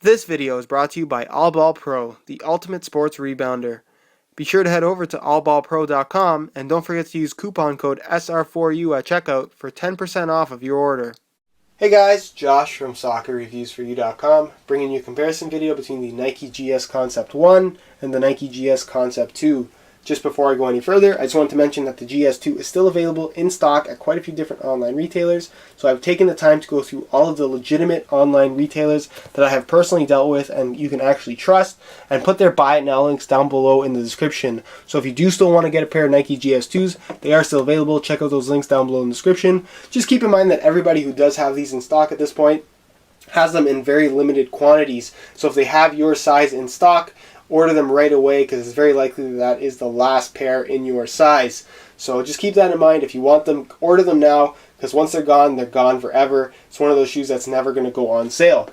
This video is brought to you by All Ball Pro, the ultimate sports rebounder. Be sure to head over to allballpro.com and don't forget to use coupon code SR4U at checkout for 10% off of your order. Hey guys, Josh from SoccerReviewsForYou.com, bringing you a comparison video between the Nike GS Concept 1 and the Nike GS Concept 2. Just before I go any further, I just wanted to mention that the GS2 is still available in stock at quite a few different online retailers, so I've taken the time to go through all of the legitimate online retailers that I have personally dealt with and you can actually trust, and put their buy it now links down below in the description. So if you do still want to get a pair of Nike GS2s, they are still available. Check out those links down below in the description. Just keep in mind that everybody who does have these in stock at this point has them in very limited quantities, so if they have your size in stock, order them right away because it's very likely that is the last pair in your size. So just keep that in mind. If you want them, order them now because once they're gone forever. It's one of those shoes that's never going to go on sale.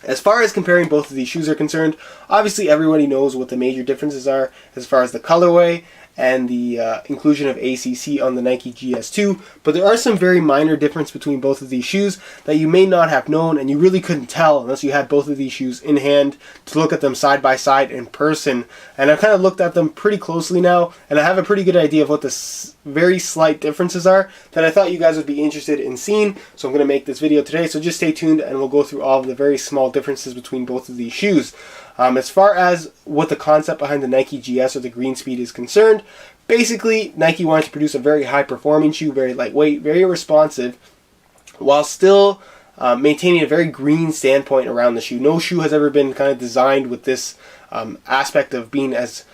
As far as comparing both of these shoes are concerned, obviously everybody knows what the major differences are as far as the colorway and the inclusion of ACC on the Nike GS2, but there are some very minor differences between both of these shoes that you may not have known and you really couldn't tell unless you had both of these shoes in hand to look at them side by side in person. And I've kind of looked at them pretty closely now and I have a pretty good idea of what the very slight differences are that I thought you guys would be interested in seeing, so I'm going to make this video today, so just stay tuned and we'll go through all of the very small differences between both of these shoes. As far as what the concept behind the Nike GS or the Green Speed is concerned, basically Nike wanted to produce a very high performing shoe, very lightweight, very responsive, while still maintaining a very green standpoint around the shoe. No shoe has ever been kind of designed with this aspect of being as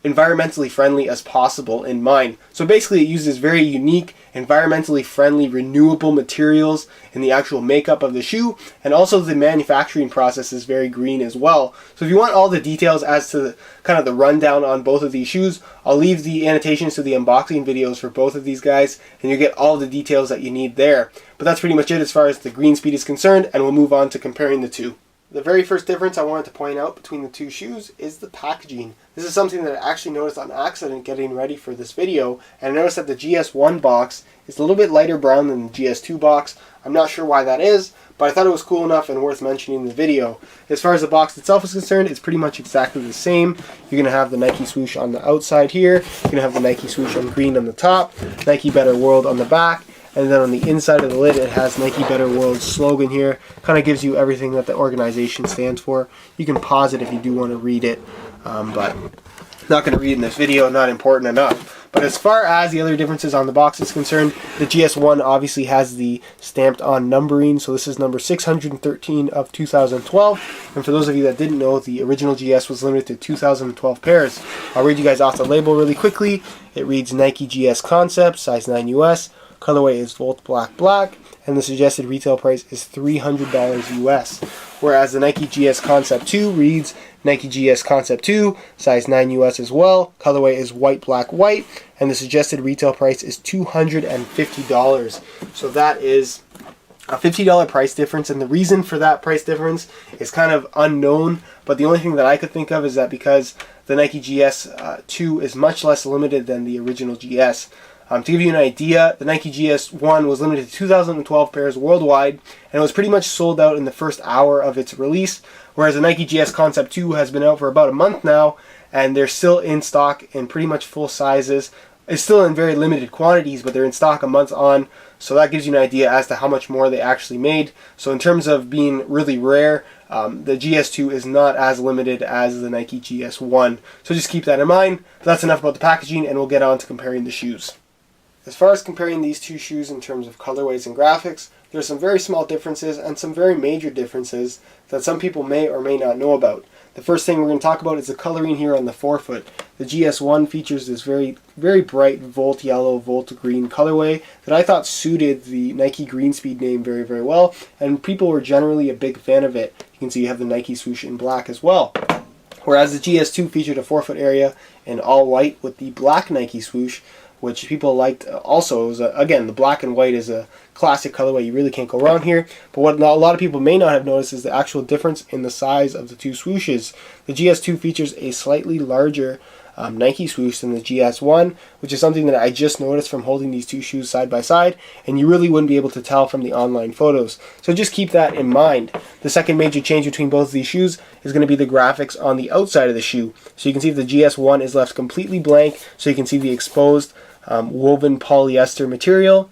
environmentally friendly as possible in mind. So basically it uses very unique, environmentally friendly, renewable materials in the actual makeup of the shoe, and also the manufacturing process is very green as well. So if you want all the details as to kind of the rundown on both of these shoes, I'll leave the annotations to the unboxing videos for both of these guys and you get all the details that you need there. But that's pretty much it as far as the Green Speed is concerned, and we'll move on to comparing the two. The very first difference I wanted to point out between the two shoes is the packaging. This is something that I actually noticed on accident getting ready for this video, and I noticed that the GS1 box is a little bit lighter brown than the GS2 box. I'm not sure why that is, but I thought it was cool enough and worth mentioning in the video. As far as the box itself is concerned, it's pretty much exactly the same. You're going to have the Nike swoosh on the outside here, you're going to have the Nike swoosh on green on the top, Nike Better World on the back, and then on the inside of the lid it has Nike Better World slogan here. Kind of gives you everything that the organization stands for. You can pause it if you do want to read it, but not going to read in this video, not important enough. But as far as the other differences on the box is concerned, the GS1 obviously has the stamped on numbering, so this is number 613 of 2012. And for those of you that didn't know, the original GS was limited to 2012 pairs. I'll read you guys off the label really quickly. It reads Nike GS Concept, size 9 US. Colorway is Volt Black Black, and the suggested retail price is $300 US. Whereas the Nike GS Concept 2 reads Nike GS Concept 2, size 9 US as well. Colorway is White Black White, and the suggested retail price is $250. So that is a $50 price difference, and the reason for that price difference is kind of unknown, but the only thing that I could think of is that because the Nike GS 2 is much less limited than the original GS. To give you an idea, the Nike GS1 was limited to 2012 pairs worldwide, and it was pretty much sold out in the first hour of its release, whereas the Nike GS Concept 2 has been out for about a month now, and they're still in stock in pretty much full sizes. It's still in very limited quantities, but they're in stock a month on, so that gives you an idea as to how much more they actually made. So in terms of being really rare, the GS2 is not as limited as the Nike GS1. So just keep that in mind. But that's enough about the packaging, and we'll get on to comparing the shoes. As far as comparing these two shoes in terms of colorways and graphics, there are some very small differences and some very major differences that some people may or may not know about. The first thing we're going to talk about is the coloring here on the forefoot. The GS1 features this very bright Volt Yellow, Volt Green colorway that I thought suited the Nike Green Speed name very well, and people were generally a big fan of it. You can see you have the Nike swoosh in black as well. Whereas the GS2 featured a forefoot area in all white with the black Nike swoosh, which people liked also. It was again, the black and white is a classic colorway. You really can't go wrong here. But what a lot of people may not have noticed is the actual difference in the size of the two swooshes. The GS2 features a slightly larger Nike swoosh than the GS1, which is something that I just noticed from holding these two shoes side by side, and you really wouldn't be able to tell from the online photos. So just keep that in mind. The second major change between both of these shoes is going to be the graphics on the outside of the shoe. So you can see the GS1 is left completely blank, so you can see the exposed woven polyester material.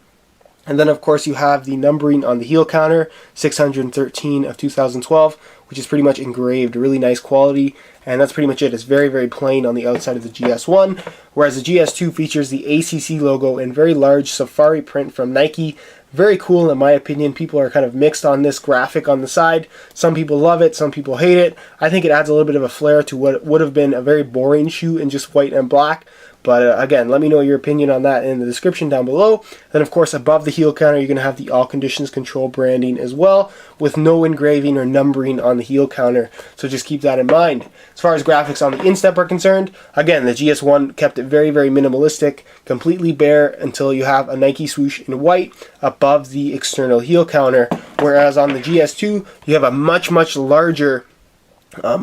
And then of course you have the numbering on the heel counter, 613 of 2012, which is pretty much engraved, really nice quality, and that's pretty much it. It's very, very plain on the outside of the GS1, whereas the GS2 features the ACC logo in very large safari print from Nike. Very cool in my opinion. People are kind of mixed on this graphic on the side. Some people love it, some people hate it. I think it adds a little bit of a flair to what would have been a very boring shoe in just white and black. But again, let me know your opinion on that in the description down below. Then of course above the heel counter you're going to have the all conditions control branding as well, with no engraving or numbering on the heel counter. So just keep that in mind. As far as graphics on the instep are concerned, again, the GS1 kept it very, very minimalistic, completely bare until you have a Nike swoosh in white above the external heel counter. Whereas on the GS2 you have a much, much larger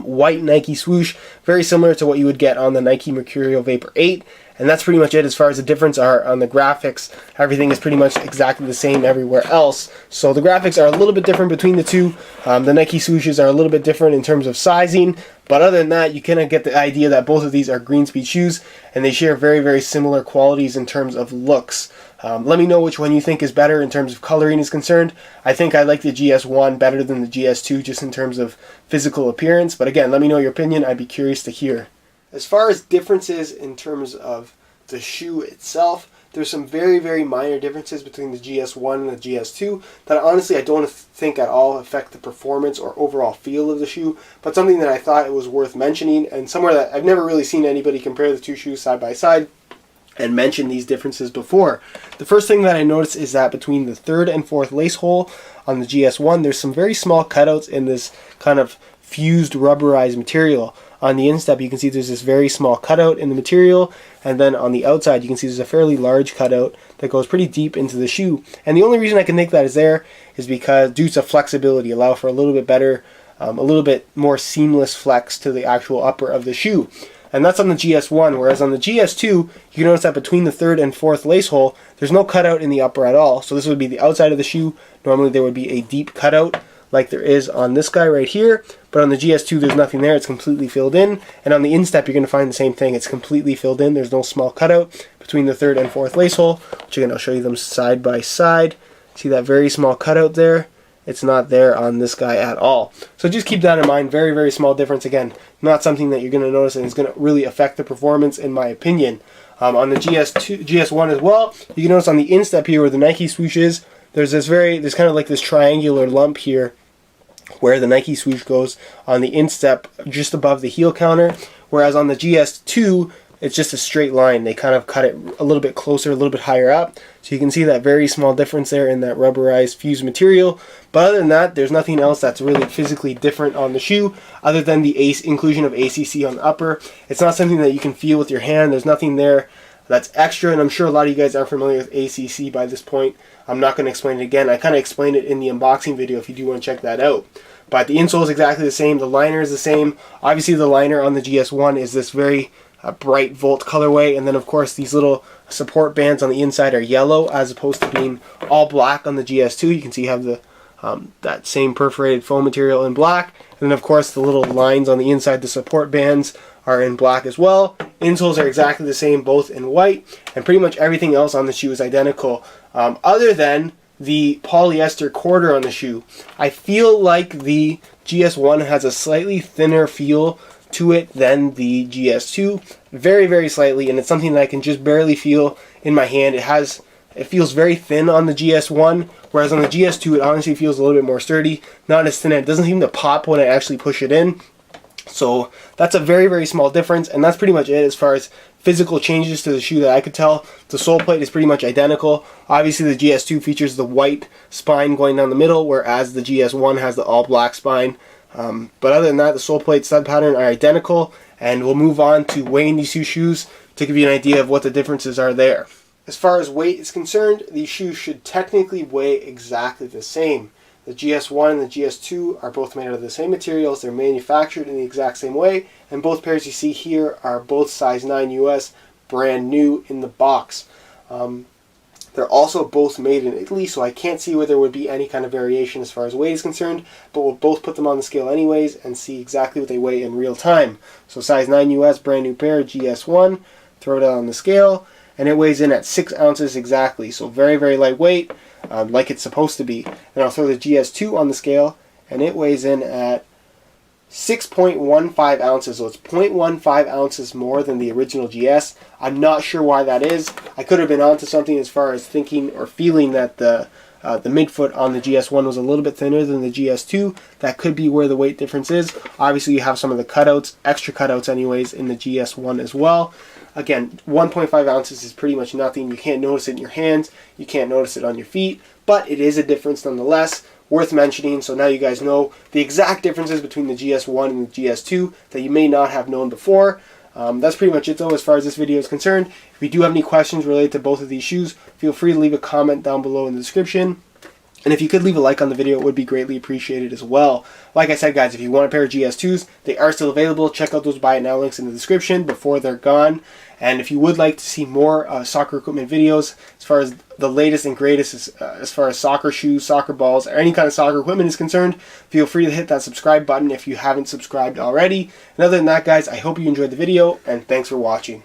white Nike swoosh, very similar to what you would get on the Nike Mercurial Vapor 8, and that's pretty much it as far as the difference are on the graphics. Everything is pretty much exactly the same everywhere else, so the graphics are a little bit different between the two. The Nike swooshes are a little bit different in terms of sizing, but other than that you kind of get the idea that both of these are Greenspeed shoes and they share very, very similar qualities in terms of looks. Let me know which one you think is better in terms of coloring is concerned. I think I like the GS1 better than the GS2 just in terms of physical appearance, but again, let me know your opinion. I'd be curious to hear. As far as differences in terms of the shoe itself, there's some very, very minor differences between the GS1 and the GS2 that honestly I don't think at all affect the performance or overall feel of the shoe, but something that I thought it was worth mentioning, and somewhere that I've never really seen anybody compare the two shoes side by side and mention these differences before. The first thing that I noticed is that between the third and fourth lace hole on the GS1, there's some very small cutouts in this kind of fused rubberized material. On the instep you can see there's this very small cutout in the material, and then on the outside you can see there's a fairly large cutout that goes pretty deep into the shoe. And the only reason I can think that is there is because due to flexibility, allow for a little bit better, a little bit more seamless flex to the actual upper of the shoe. And that's on the GS1, whereas on the GS2, you can notice that between the third and fourth lace hole, there's no cutout in the upper at all. So this would be the outside of the shoe. Normally there would be a deep cutout like there is on this guy right here, but on the GS2 there's nothing there, it's completely filled in. And on the instep you're going to find the same thing, it's completely filled in, there's no small cutout between the third and fourth lace hole, which again I'll show you them side by side. See that very small cutout there? It's not there on this guy at all. So just keep that in mind. Very, very small difference. Again, not something that you're going to notice and is going to really affect the performance in my opinion. On the GS1 as well, you can notice on the instep here where the Nike swoosh is, there's kind of like this triangular lump here where the Nike swoosh goes on the instep just above the heel counter, whereas on the GS2 it's just a straight line. They kind of cut it a little bit closer, a little bit higher up. So you can see that very small difference there in that rubberized fused material. But other than that, there's nothing else that's really physically different on the shoe other than the inclusion of ACC on the upper. It's not something that you can feel with your hand. There's nothing there that's extra, and I'm sure a lot of you guys are familiar with ACC by this point. I'm not going to explain it again. I kind of explained it in the unboxing video if you do want to check that out. But the insole is exactly the same. The liner is the same. Obviously the liner on the GS1 is this very bright Volt colorway, and then of course these little support bands on the inside are yellow as opposed to being all black on the GS2. You can see you have the that same perforated foam material in black, and then of course the little lines on the inside, the support bands, are in black as well. Insoles are exactly the same, both in white, and pretty much everything else on the shoe is identical, other than the polyester quarter on the shoe. I feel like the GS1 has a slightly thinner feel to it than the GS2, very, very slightly, and it's something that I can just barely feel in my hand. It feels very thin on the GS1, whereas on the GS2 it honestly feels a little bit more sturdy, not as thin. It doesn't seem to pop when I actually push it in. So that's a very, very small difference, and that's pretty much it as far as physical changes to the shoe that I could tell. The sole plate is pretty much identical. Obviously the GS2 features the white spine going down the middle, whereas the GS1 has the all black spine. But other than that, the sole plate stud pattern are identical, and we'll move on to weighing these two shoes to give you an idea of what the differences are there. As far as weight is concerned, these shoes should technically weigh exactly the same. The GS1 and the GS2 are both made out of the same materials. They're manufactured in the exact same way, and both pairs you see here are both size 9 US, brand new in the box. They're also both made in Italy, so I can't see where there would be any kind of variation as far as weight is concerned, but we'll both put them on the scale anyways and see exactly what they weigh in real time. So size 9 US, brand new pair, GS1, throw it on the scale, and it weighs in at 6 ounces exactly, so very, very lightweight. Like it's supposed to be. Then I'll throw the GS2 on the scale, and it weighs in at 6.15 ounces, so it's 0.15 ounces more than the original GS. I'm not sure why that is. I could have been onto something as far as thinking or feeling that the midfoot on the GS1 was a little bit thinner than the GS2. That could be where the weight difference is. Obviously, you have some of the cutouts, extra cutouts anyways, in the GS1 as well. Again, 1.5 ounces is pretty much nothing. You can't notice it in your hands. You can't notice it on your feet. But it is a difference nonetheless. Worth mentioning, so now you guys know the exact differences between the GS1 and the GS2 that you may not have known before. That's pretty much it though as far as this video is concerned. If you do have any questions related to both of these shoes, feel free to leave a comment down below in the description. And if you could leave a like on the video, it would be greatly appreciated as well. Like I said, guys, if you want a pair of GS2s, they are still available. Check out those buy it now links in the description before they're gone. And if you would like to see more soccer equipment videos, as far as the latest and greatest as far as soccer shoes, soccer balls, or any kind of soccer equipment is concerned, feel free to hit that subscribe button if you haven't subscribed already. And other than that, guys, I hope you enjoyed the video, and thanks for watching.